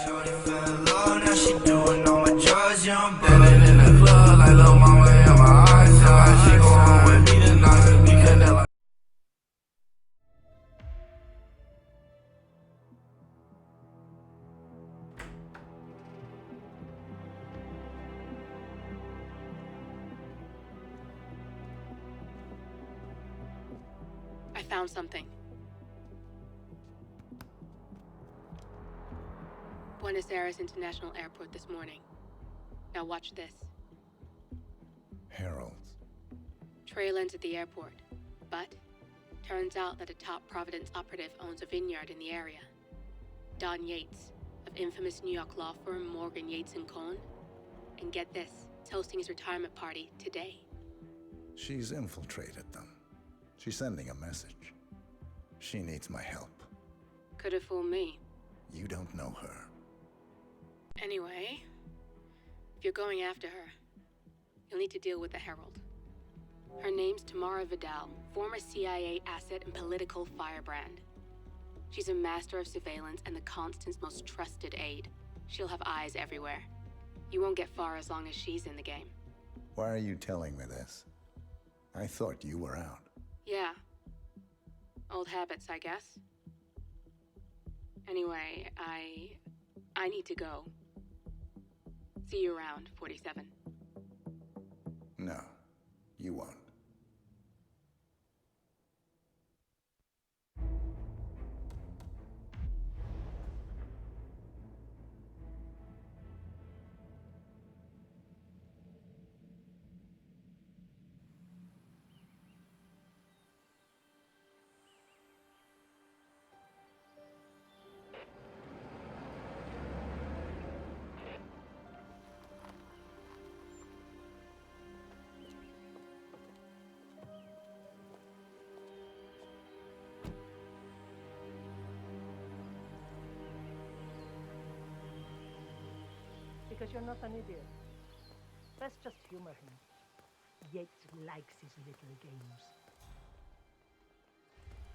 Shorty fell in love, now she doing all my drugs. Young baby in the club, like little mama in my eyes. She go home with me tonight, 'cause we connect like. I found something. Buenos Aires International Airport this morning. Now watch this. Heralds. Trail ends at the airport, but turns out that a top Providence operative owns a vineyard in the area. Don Yates, of infamous New York law firm Morgan Yates & Cohn. And get this, is hosting his retirement party today. She's infiltrated them. She's sending a message. She needs my help. Could have fooled me. You don't know her. Anyway, if you're going after her, you'll need to deal with the Herald. Her name's Tamara Vidal, former CIA asset and political firebrand. She's a master of surveillance and the Constant's most trusted aide. She'll have eyes everywhere. You won't get far as long as she's in the game. Why are you telling me this? I thought you were out. Yeah. Old habits, I guess. Anyway, I need to go. See you around, 47. No, you won't. Because you're not an idiot. Let's just humor him. Yates likes his little games.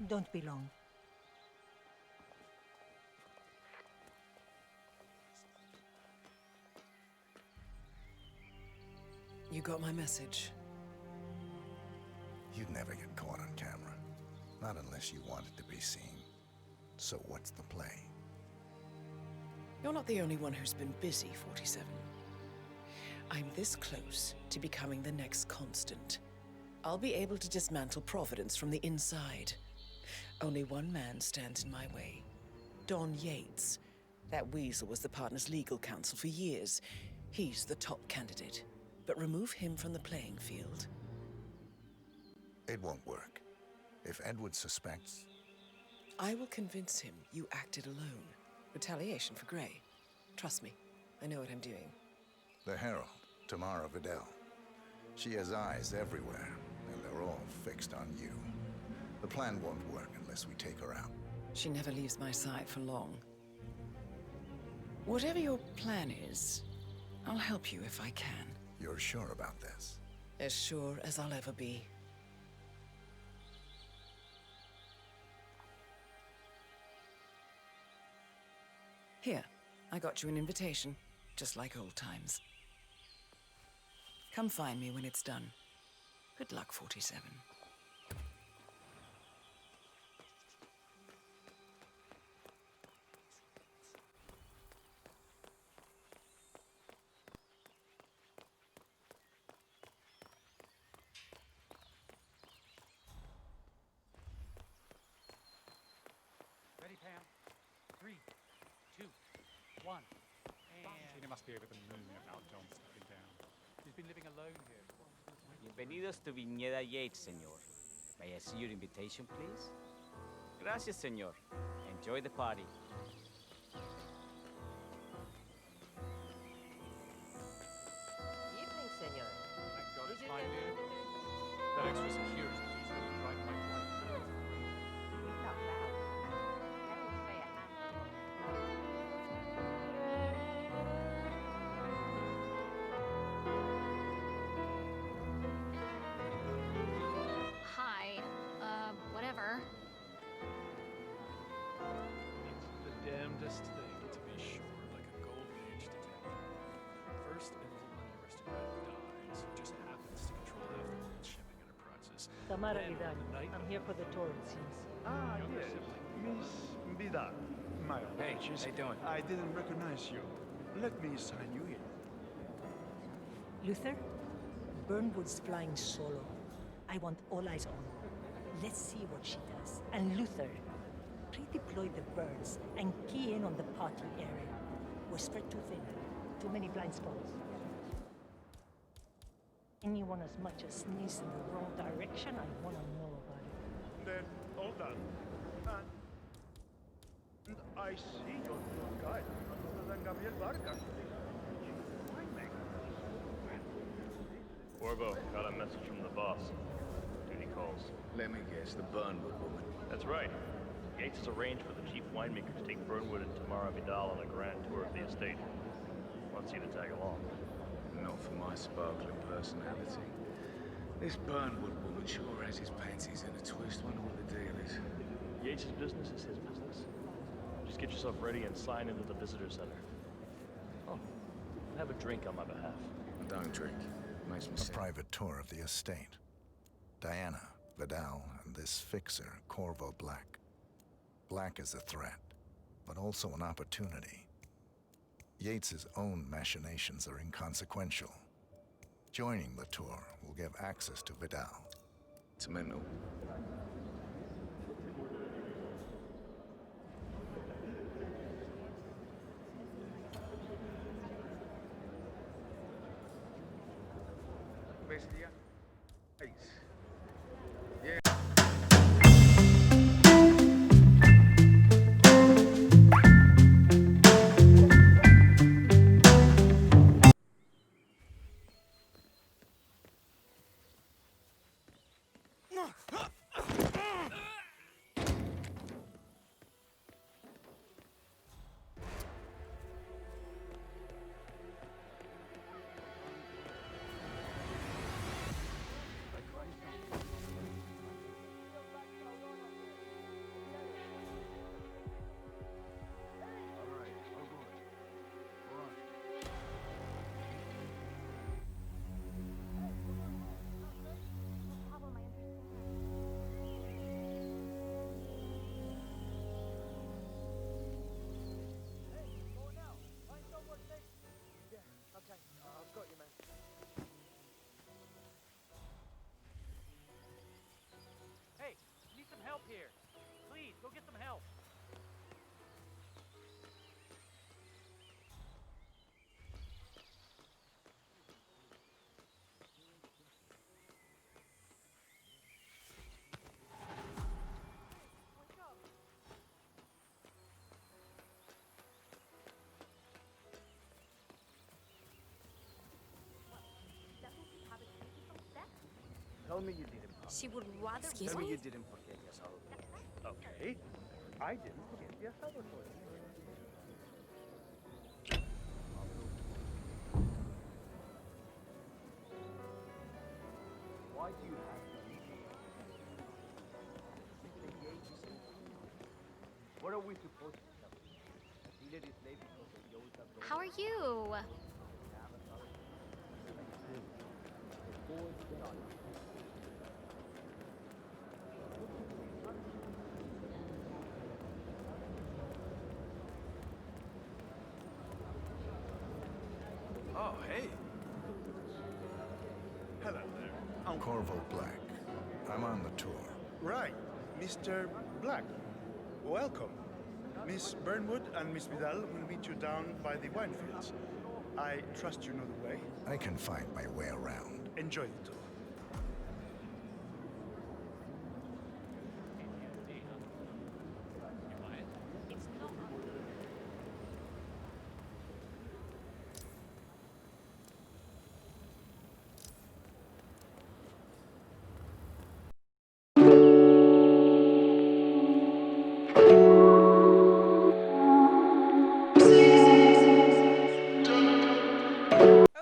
Don't be long. You got my message. You'd never get caught on camera. Not unless you wanted to be seen. So what's the play? You're not the only one who's been busy, 47. I'm this close to becoming the next Constant. I'll be able to dismantle Providence from the inside. Only one man stands in my way. Don Yates. That weasel was the partner's legal counsel for years. He's the top candidate. But remove him from the playing field. It won't work. If Edward suspects... I will convince him you acted alone. Retaliation for Gray. Trust me, I know what I'm doing. The Herald, Tamara Vidal. She has eyes everywhere, and they're all fixed on you. The plan won't work unless we take her out. She never leaves my side for long. Whatever your plan is, I'll help you if I can. You're sure about this? As sure as I'll ever be. Here, I got you an invitation, just like old times. Come find me when it's done. Good luck, 47. Ready, Pam? 3, 2, 1. And it must be over the moon about John stepping down. He's been living alone here. Bienvenidos to Viñeda Yates, señor. May I see your invitation, please? Gracias, señor. Enjoy the party. Evening, senor. Thank God it's my new. That extra security detail will drive my wife crazy. Not loud. Don't say a handful. Hi. Whatever. It's Tamara Vidal. I'm here for the tour, it seems. Ah, yes. Miss Vidal. My apologies. Hey, how you doing? I didn't recognize you. Let me sign you in. Luther, Burnwood's flying solo. I want all eyes on her. Let's see what she does. And Luther, redeploy the birds and key in on the party area. We're spread too thin. Too many blind spots. Anyone as much as sneeze in the wrong direction, I want to know about it. Then, all done. And I see your new guy, other than Gabriel Vargas. Corvo, got a message from the boss. Duty calls. Let me guess, the Burnwood woman. That's right. Yates has arranged for the chief winemaker to take Burnwood and Tamara Vidal on a grand tour of the estate. Wants you to tag along. Not for my sparkling personality. This Burnwood woman sure has his panties in a twist. Wonder what the deal is. Yates' business is his business. Just get yourself ready and sign into the visitor center. Oh, have a drink on my behalf. I don't drink. Makes me A sick. private tour of the estate. Diana, Vidal, and this fixer, Corvo Black. Black is a threat, but also an opportunity. Yates's own machinations are inconsequential. Joining the tour will give access to Vidal. It's mental. Bestia. Ace. Yeah. Hey, need some help here. Please, go get some help. Tell me you didn't. She would rather. Tell me you didn't forget your salad. Okay. I didn't forget your salad. Why do you have to leave? What are we supposed to tell? Dealer is late because he owes us. How are you? Oh, hey. Hello there. I'm Corvo Black. I'm on the tour. Right, Mr. Black. Welcome. Miss Burnwood and Miss Vidal will meet you down by the wine fields. I trust you know the way. I can find my way around. Enjoy the tour.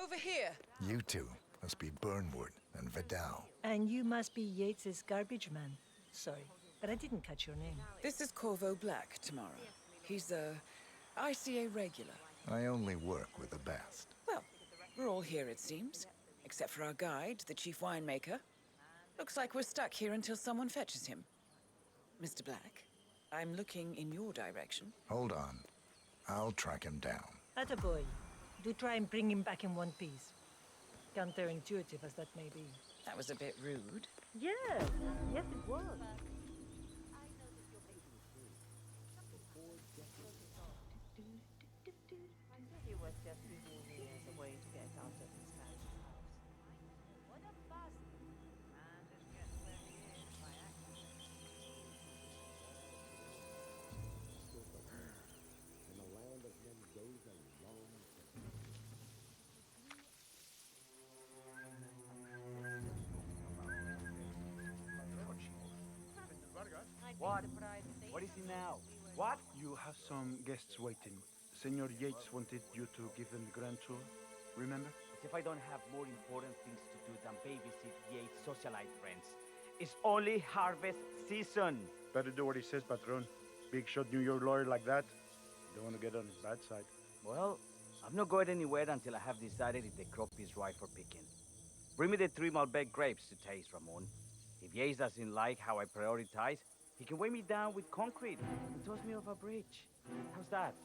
Over here. You two must be Burnwood and Vidal. And you must be Yates's garbage man. Sorry, but I didn't catch your name. This is Corvo Black, Tamara. He's a ICA regular. I only work with the best. Well, we're all here, it seems. Except for our guide, the chief winemaker. Looks like we're stuck here until someone fetches him. Mr. Black, I'm looking in your direction. Hold on. I'll track him down. Attaboy. Do try and bring him back in one piece. Counterintuitive as that may be. That was a bit rude. Yes, yes it was. He was just using me as a way to get out of his man's house. What a bastard! Man just gets where he is by accident. And the land of him goes a long What? What is it now? What? You have some guests waiting. Senor Yates wanted you to give them the grand tour. Remember? As if I don't have more important things to do than babysit Yates' socialite friends. It's only harvest season. Better do what he says, Patron. Big shot New York lawyer like that. Don't want to get on his bad side. Well, I'm not going anywhere until I have decided if the crop is right for picking. Bring me the 3 Malbec grapes to taste, Ramon. If Yates doesn't like how I prioritize, he can weigh me down with concrete and toss me off a bridge. How's that?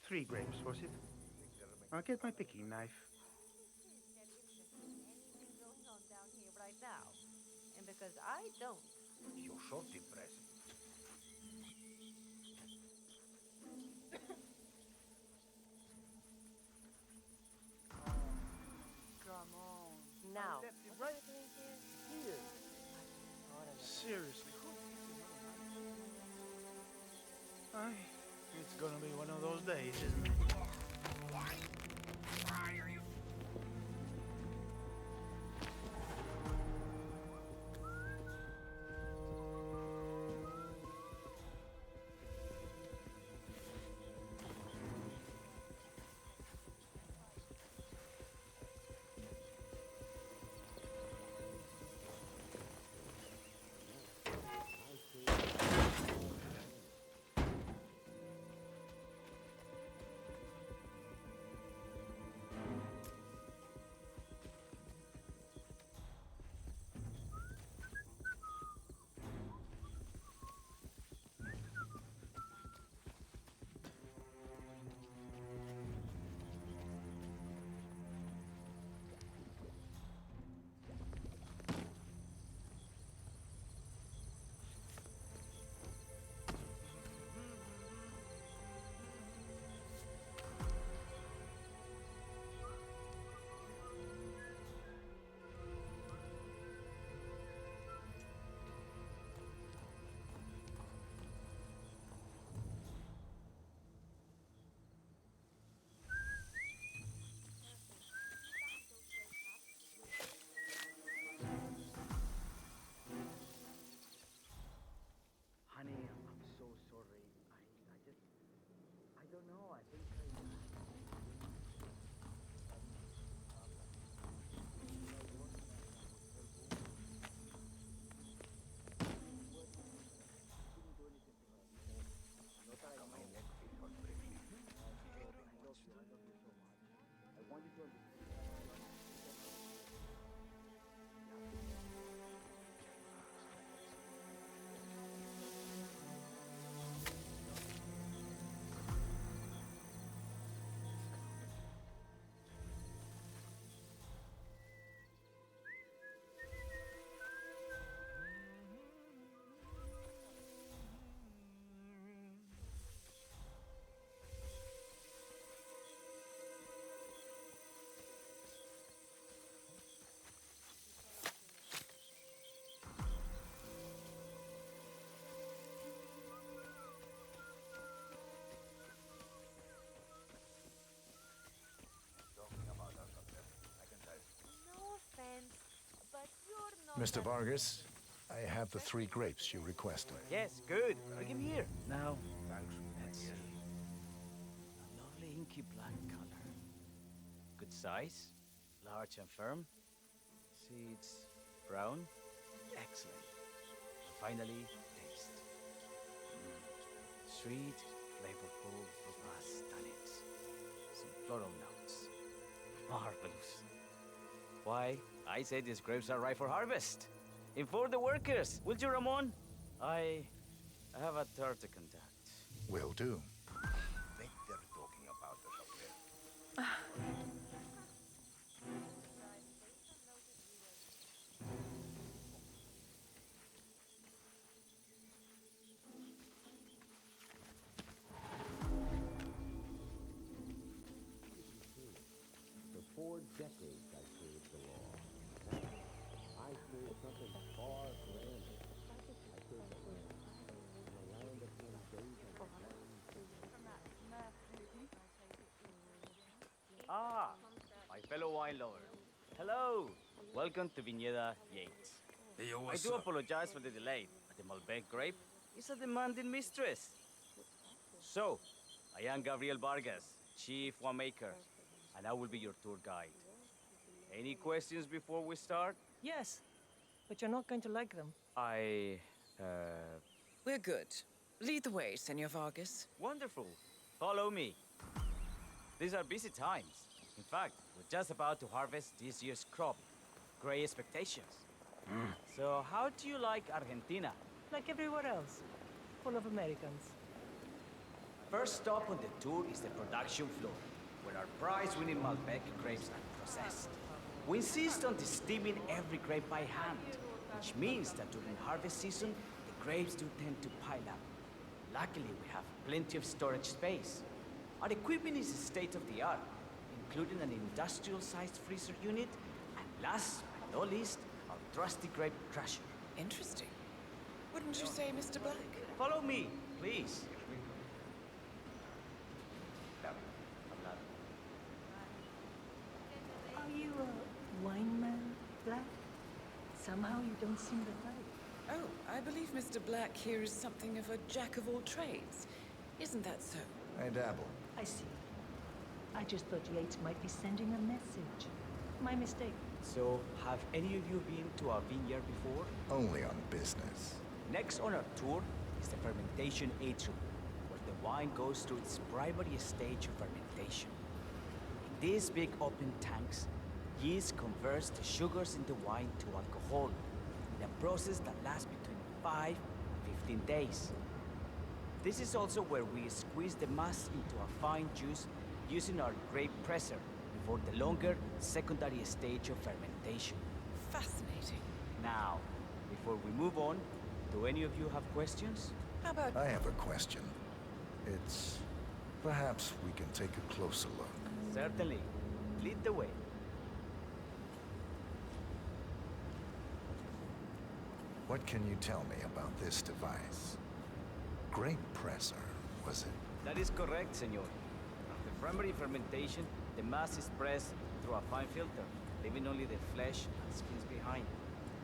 3 grapes, was it? I'll get my picking knife. Anything going on down here right now? And because I don't. You're so depressing. Come on. Now. Right Here. Seriously, Aye, it's gonna be one of those days, isn't it? Why are you? Honey, I'm so sorry. I don't know. I think Mr. Vargas, I have the 3 grapes you requested. yes, good. Bring him here. Now, let's see. A lovely inky black color. Good size, large and firm. Seeds brown. Excellent. And finally, taste. Sweet, flavorful, robust tannins. Some floral notes. Marvelous. Why, I say these grapes are ripe for harvest. Inform the workers, will you, Ramon? I have a third to conduct. Will do. Think they're talking about us up there. For 4 decades I served the law. Now, I serve something far grander. I serve the land. In a land of many days and Ah, my fellow wine lover. Hello. Welcome to Viñeda Yates. Hey, yo, I what's do up? apologize for the delay, but the Malbec grape is a demanding mistress. So, I am Gabriel Vargas, Chief Winemaker, and I will be your tour guide. Any questions before we start? Yes, but you're not going to like them. We're good. Lead the way, Senor Vargas. Wonderful. Follow me. These are busy times. In fact, we're just about to harvest this year's crop. Great expectations. So, how do you like Argentina? Like everywhere else, full of Americans. First stop on the tour is the production floor, where our prize-winning Malbec grapes are processed. We insist on steaming every grape by hand, which means that during harvest season, the grapes do tend to pile up. Luckily, we have plenty of storage space. Our equipment is state-of-the-art, including an industrial-sized freezer unit, and last but not least, our trusty grape crusher. Interesting. Wouldn't you say, Mr. Black? Follow me, please. Are you a wine man, Black? Somehow you don't seem the type. Oh, I believe Mr. Black here is something of a jack of all trades. Isn't that so? I dabble. I see. I just thought Yates might be sending a message. My mistake. So, have any of you been to our vineyard before? Only on business. Next on our tour is the fermentation atrium, where the wine goes through its primary stage of fermentation. In these big open tanks, yeast converts the sugars in the wine to alcohol, in a process that lasts between 5 and 15 days. This is also where we squeeze the mass into a fine juice using our grape presser before the longer secondary stage of fermentation. Fascinating. Now, before we move on, do any of you have questions? How about... I have a question. It's... perhaps we can take a closer look. Certainly. Lead the way. What can you tell me about this device? Grape presser, was it? That is correct, senor. After primary fermentation, the mass is pressed through a fine filter, leaving only the flesh and skins behind.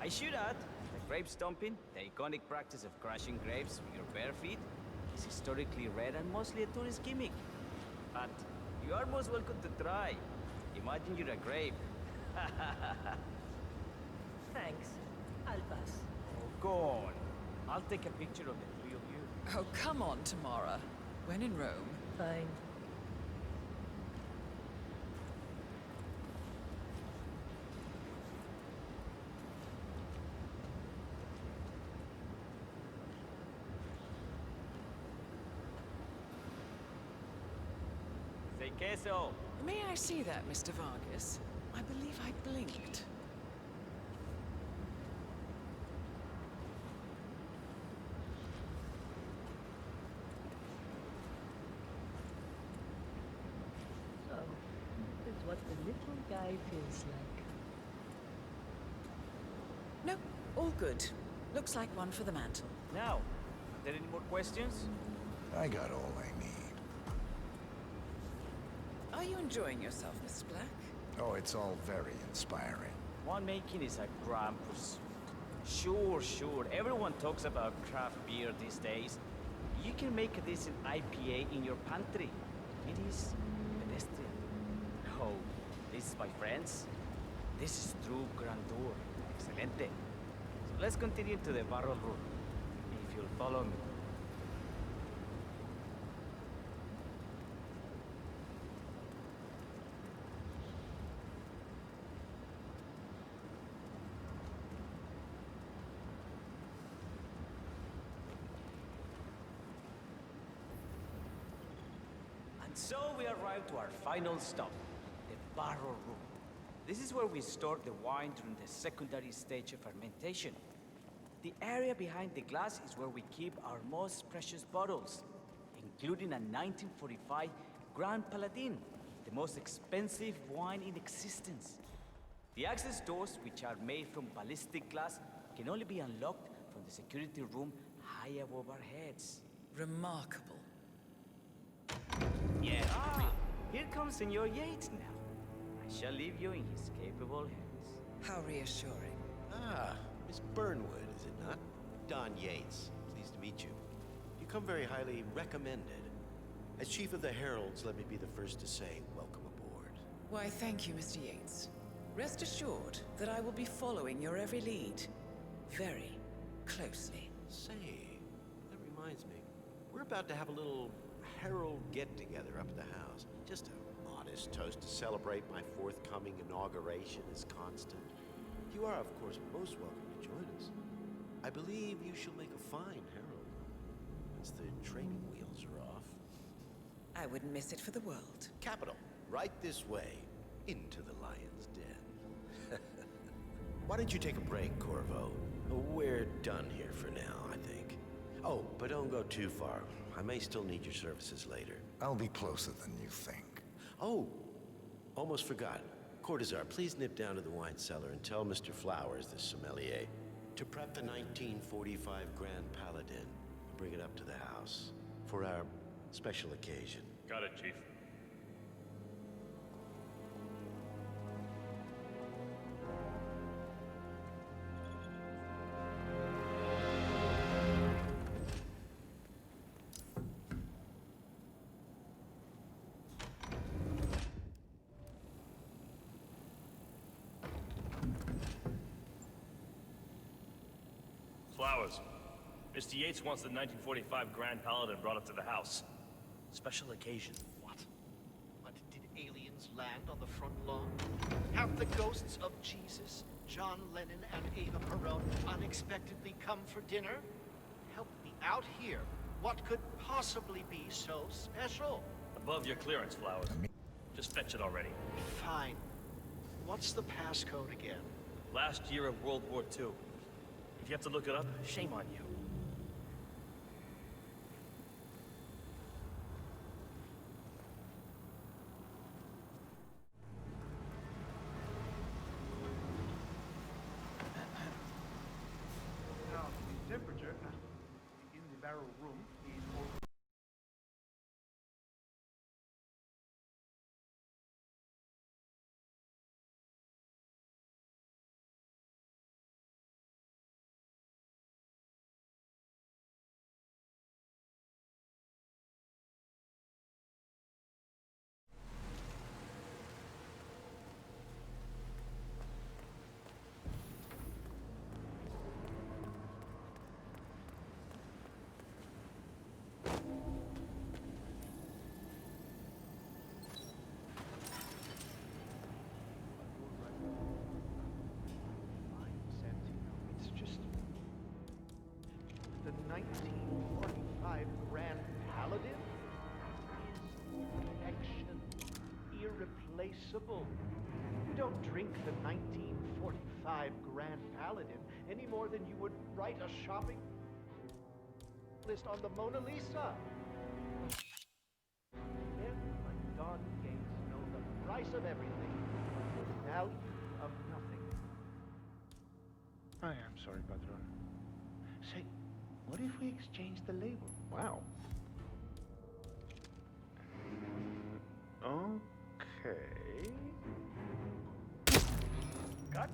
I should add, that grape stomping, the iconic practice of crushing grapes with your bare feet, is historically rare and mostly a tourist gimmick. But you are most welcome to try. Imagine you're a grape. Thanks. I'll pass. Oh, go on. I'll take a picture of the three of you. Oh, come on, Tamara. When in Rome. Fine. Say queso. May I see that, Mr. Vargas? I believe I blinked. So, this is what the little guy feels like. No, all good. Looks like one for the mantle. Now, are there any more questions? I got all I need. Are you enjoying yourself, Mr. Black? Oh, it's all very inspiring. Winemaking is a grand pursuit. Sure. Everyone talks about craft beer these days. You can make a decent IPA in your pantry. It is pedestrian. No, this is my friends. This is true grandeur. Excelente. So let's continue to the barrel room. If you'll follow me. So we arrived to our final stop, the barrel room. This is where we store the wine during the secondary stage of fermentation. The area behind the glass is where we keep our most precious bottles, including a 1945 Grand Paladin, the most expensive wine in existence. The access doors, which are made from ballistic glass, can only be unlocked from the security room high above our heads. Remarkable. Yeah. Here comes Senor Yates now. I shall leave you in his capable hands. How reassuring. Ah, Miss Burnwood, is it not? Don Yates. Pleased to meet you. You come very highly recommended. As Chief of the Heralds, let me be the first to say welcome aboard. Why, thank you, Mr. Yates. Rest assured that I will be following your every lead. Very closely. Say, that reminds me. We're about to have a little Herald get-together up at the house. Just a modest toast to celebrate my forthcoming inauguration as Constant. You are, of course, most welcome to join us. I believe you shall make a fine Herald, once the training wheels are off. I wouldn't miss it for the world. Capital. Right this way, into the lion's den. Why don't you take a break, Corvo? We're done here for now, I think. Oh, but don't go too far. I may still need your services later. I'll be closer than you think. Oh, almost forgot. Cortazar, please nip down to the wine cellar and tell Mr. Flowers, the sommelier, to prep the 1945 Grand Paladin and bring it up to the house for our special occasion. Got it, Chief. Flowers. Mr. Yates wants the 1945 Grand Paladin brought up to the house. Special occasion. What? Did aliens land on the front lawn? Have the ghosts of Jesus, John Lennon, and Eva Peron unexpectedly come for dinner? Help me out here. What could possibly be so special? Above your clearance, Flowers. Just fetch it already. Fine. What's the passcode again? Last year of World War II. If you have to look it up, shame on you. Now, the temperature in the barrel room is over. It's just the 1945 Grand Paladin is perfection, irreplaceable. You don't drink the 1945 Grand Paladin any more than you would write a shopping list on the Mona Lisa. Men like Don Gates know the price of everything, the value of nothing. I am sorry, Patron. Say, what if we exchange the label? Wow. Okay. Got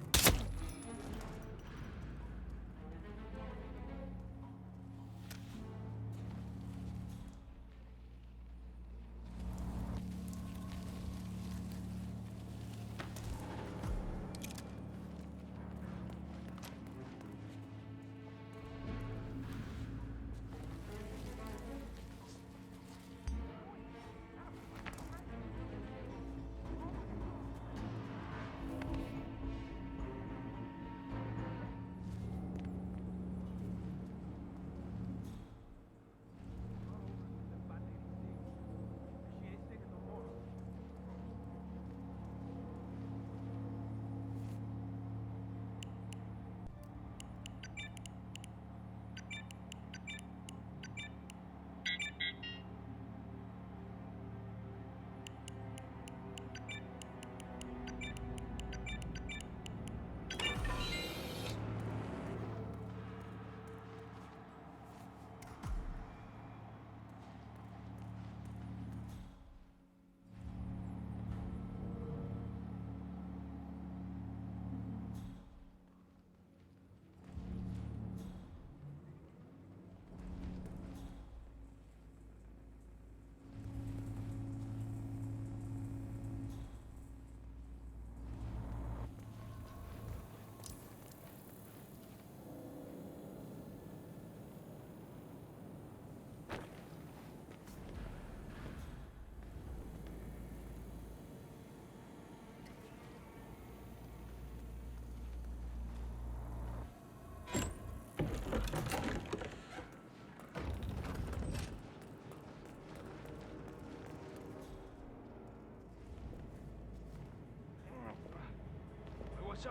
So,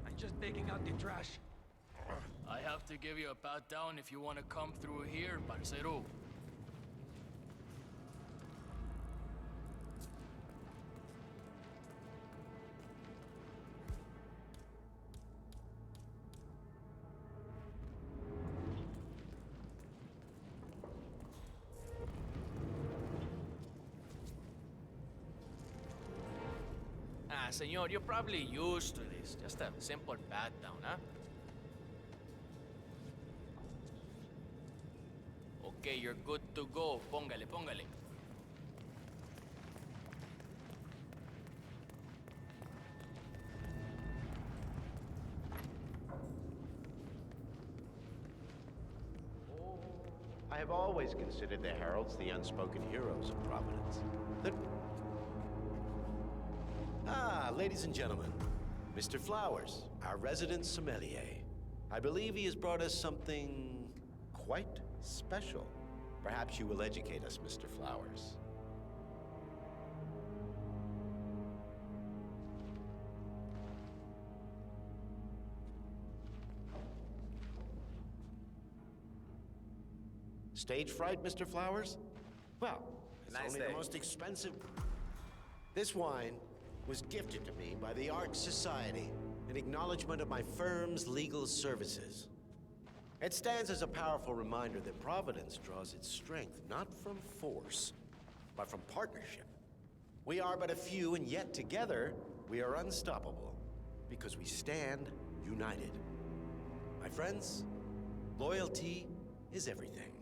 I'm just taking out the trash. I have to give you a pat down if you want to come through here, parcero. Ah, senor, you're probably used to this. Just a simple pat down, huh? Okay, you're good to go. Póngale, póngale. I have always considered the heralds the unspoken heroes of Providence. Ladies and gentlemen, Mr. Flowers, our resident sommelier. I believe he has brought us something quite special. Perhaps you will educate us, Mr. Flowers. Stage fright, Mr. Flowers? Well, it's only the most expensive. This wine was gifted to me by the Art Society in acknowledgement of my firm's legal services. It stands as a powerful reminder that Providence draws its strength not from force, but from partnership. We are but a few, and yet together we are unstoppable because we stand united. My friends, loyalty is everything,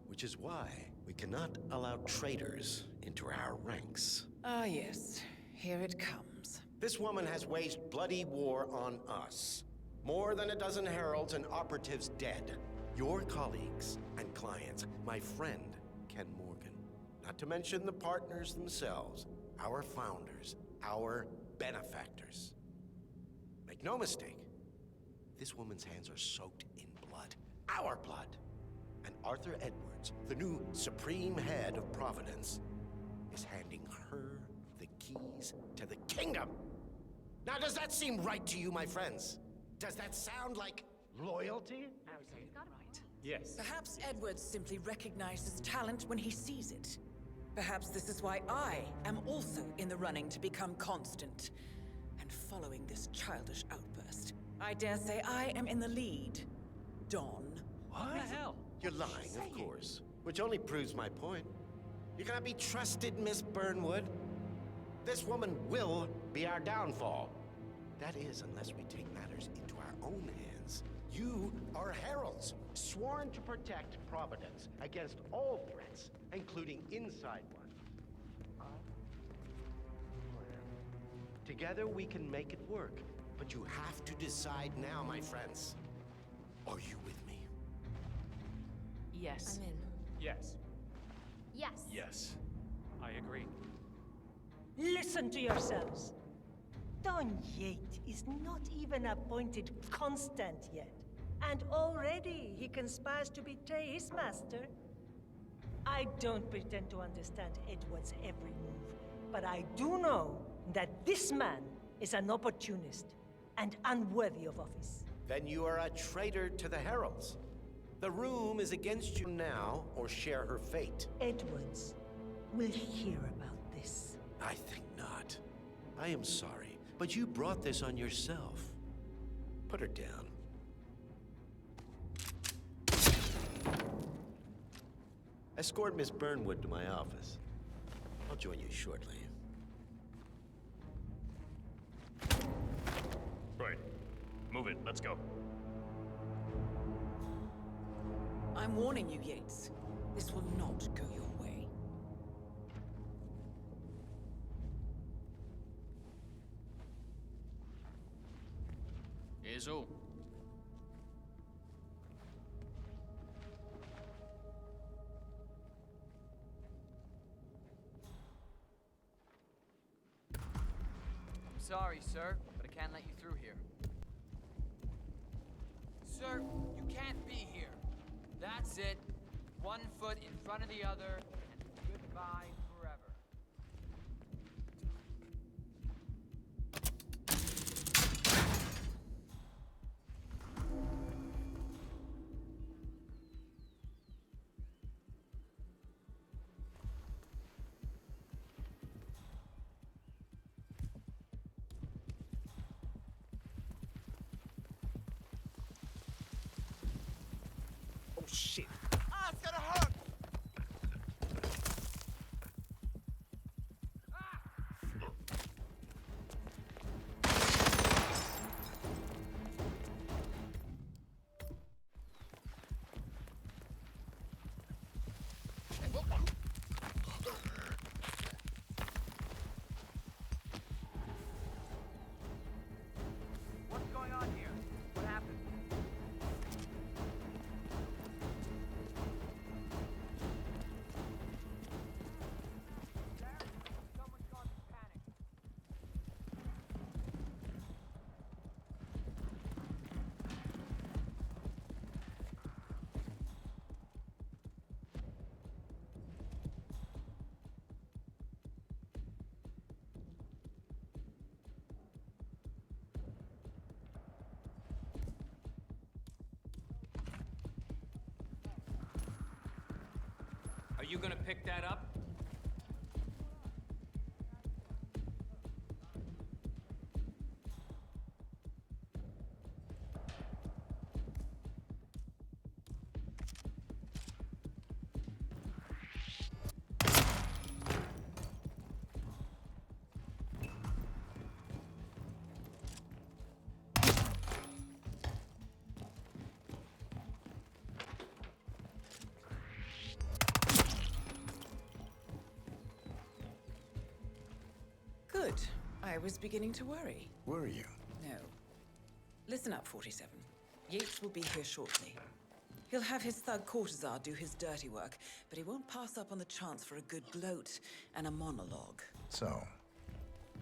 which is why we cannot allow traitors into our ranks. Ah, yes. Here it comes. This woman has waged bloody war on us. More than a dozen heralds and operatives dead. Your colleagues and clients, my friend, Ken Morgan. Not to mention the partners themselves, our founders, our benefactors. Make no mistake, this woman's hands are soaked in blood. Our blood. And Arthur Edwards, the new supreme head of Providence, is handing her the keys to the kingdom. Now, does that seem right to you, my friends? Does that sound like loyalty? Right. Yes. Perhaps Edwards simply recognizes talent when he sees it. Perhaps this is why I am also in the running to become constant. And following this childish outburst, I dare say I am in the lead. Dawn. What the hell? You're lying, of course. Which only proves my point. You cannot be trusted, Miss Burnwood. This woman will be our downfall. That is, unless we take matters into our own hands. You are heralds, sworn to protect Providence against all threats, including inside ones. Together we can make it work, but you have to decide now, my friends. Are you with me? Yes. I'm in. Yes. Yes. Yes. I agree. Listen to yourselves. Don Yates is not even appointed constant yet. And already he conspires to betray his master. I don't pretend to understand Edward's every move, but I do know that this man is an opportunist and unworthy of office. Then you are a traitor to the heralds. The room is against you now, or share her fate. Edwards will hear about this. I think not. I am sorry, but you brought this on yourself. Put her down. Escort Miss Burnwood to my office. I'll join you shortly. Right. Move it. Let's go. I'm warning you, Yates. This will not go your way. Eso. I'm sorry, sir, but I can't let you through here. Sir, you can't be here. That's it. One foot in front of the other, and goodbye forever. shit. Ah, it's gonna hurt! What's going on here? What happened? Someone caused panic. Are you gonna pick that up? Good. I was beginning to worry. Were you? No. Listen up, 47. Yates will be here shortly. He'll have his thug Cortazar do his dirty work, but he won't pass up on the chance for a good gloat and a monologue. So,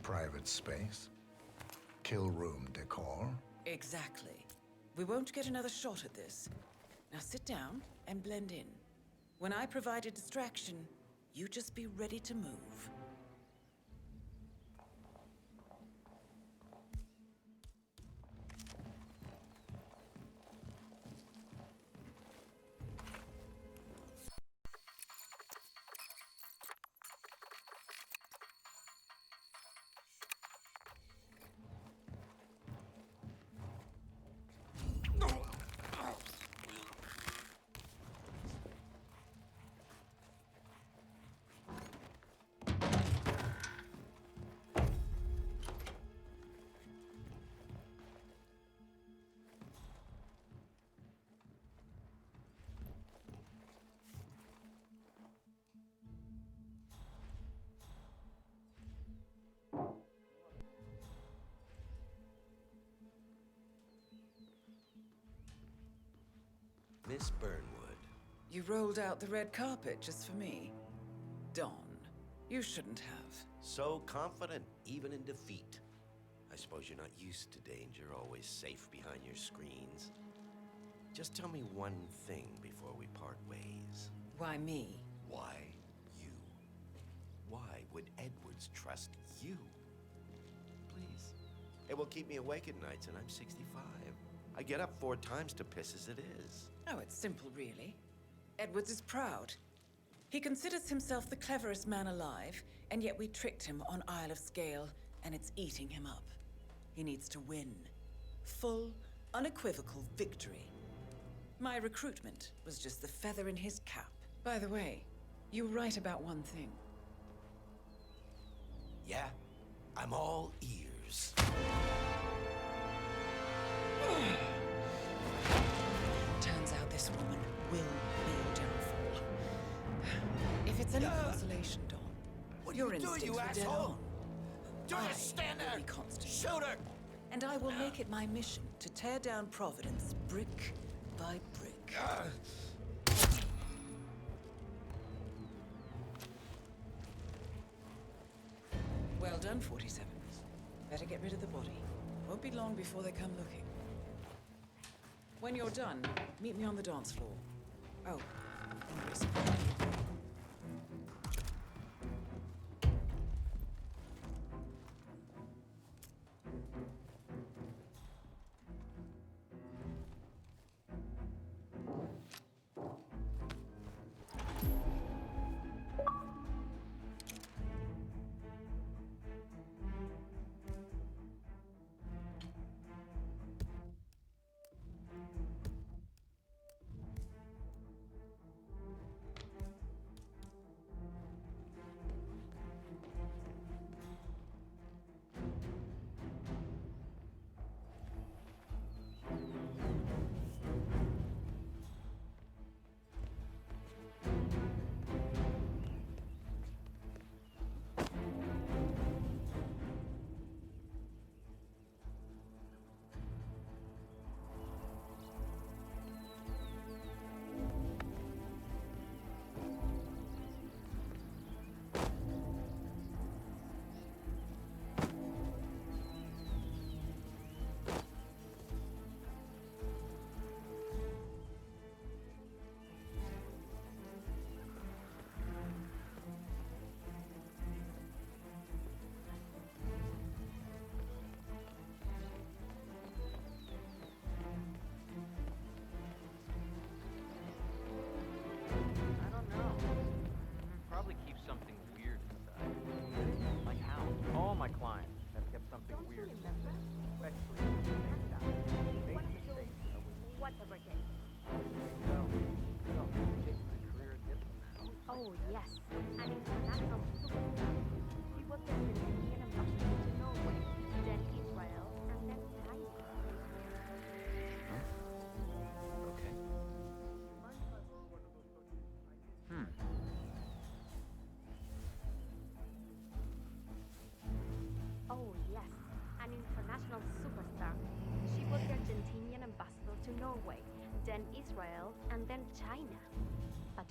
private space? Kill room decor? Exactly. We won't get another shot at this. Now sit down and blend in. When I provide a distraction, you just be ready to move. Miss Burnwood. You rolled out the red carpet just for me. Don, you shouldn't have. So confident, even in defeat. I suppose you're not used to danger, always safe behind your screens. Just tell me one thing before we part ways. Why me? Why you? Why would Edwards trust you? Please. It will keep me awake at nights, and I'm 65. I get up 4 times to piss as it is. Oh, it's simple, really. Edwards is proud. He considers himself the cleverest man alive, and yet we tricked him on Isle of Scale, and it's eating him up. He needs to win. Full, unequivocal victory. My recruitment was just the feather in his cap. By the way, you were right about one thing. Yeah? I'm all ears. Turns out this woman will be your downfall. If it's any consolation, Don, What are your you doing, instincts you were dead asshole? on. Do I you stand will there? be constant. Shoot her! And I will make it my mission to tear down Providence brick by brick. Well done, 47. Better get rid of the body. Won't be long before they come looking. When you're done, meet me on the dance floor. Oh, and whisper.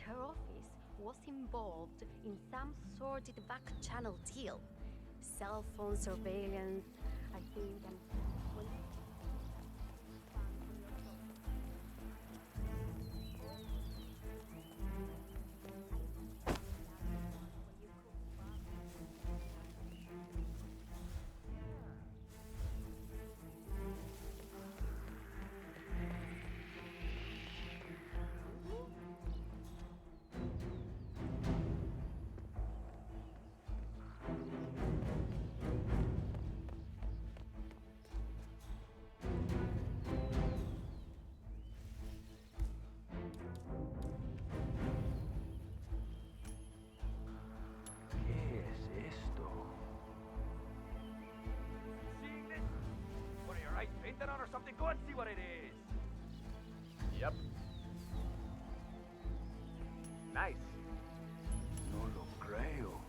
her office was involved in some sordid back channel deal. Cell phone surveillance, I think, and when ¿Qué es esto? Seeing this? What are your eyes painted on or something? Go and see what it is. Yep. Nice. No lo creo.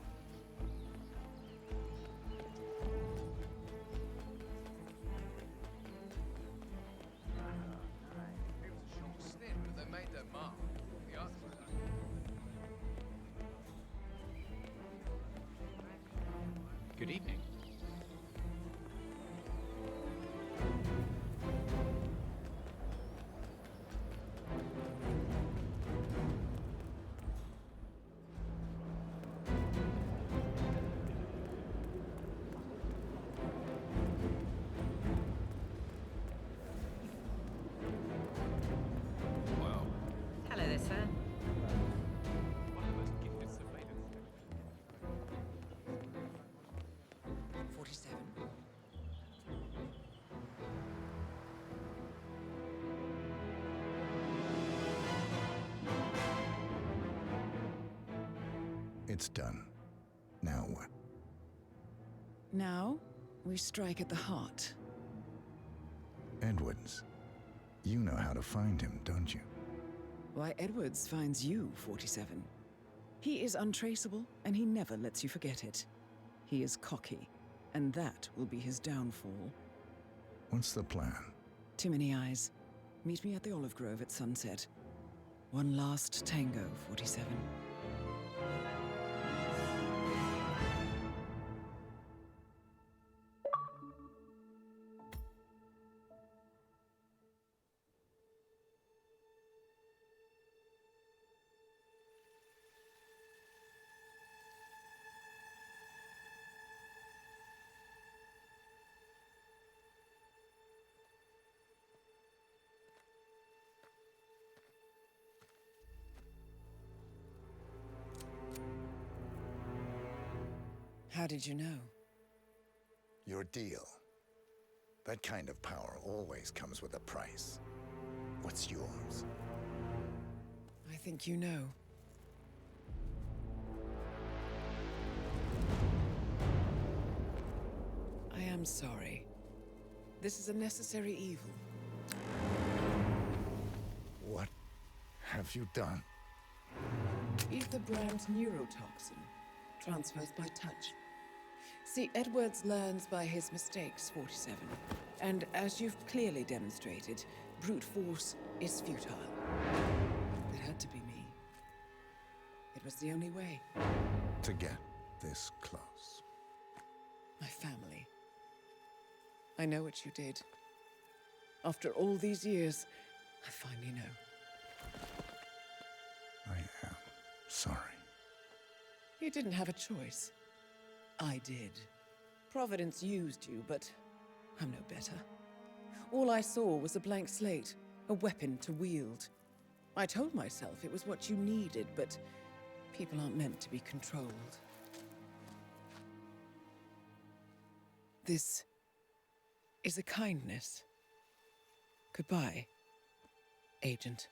It was a short stint, but they made their mark. The arts were like... Good evening. Well, Hello there, sir. One of the most gifted surveillance technicians. 47. It's done. Now what? Now, we strike at the heart. Edwards. You know how to find him, don't you? Why, Edwards finds you, 47. He is untraceable, and he never lets you forget it. He is cocky, and that will be his downfall. What's the plan? Too many eyes. Meet me at the Olive Grove at sunset. One last tango, 47. How did you know? Your deal. That kind of power always comes with a price. What's yours? I think you know. I am sorry. This is a necessary evil. What have you done? Ether brand neurotoxin transfers by touch. See, Edwards learns by his mistakes, 47. And as you've clearly demonstrated, brute force is futile. It had to be me. It was the only way. To get this close. My family. I know what you did. After all these years, I finally know. I am sorry. You didn't have a choice. I did. Providence used you, but I'm no better. All I saw was a blank slate, a weapon to wield. I told myself it was what you needed, but people aren't meant to be controlled. This is a kindness. Goodbye, Agent.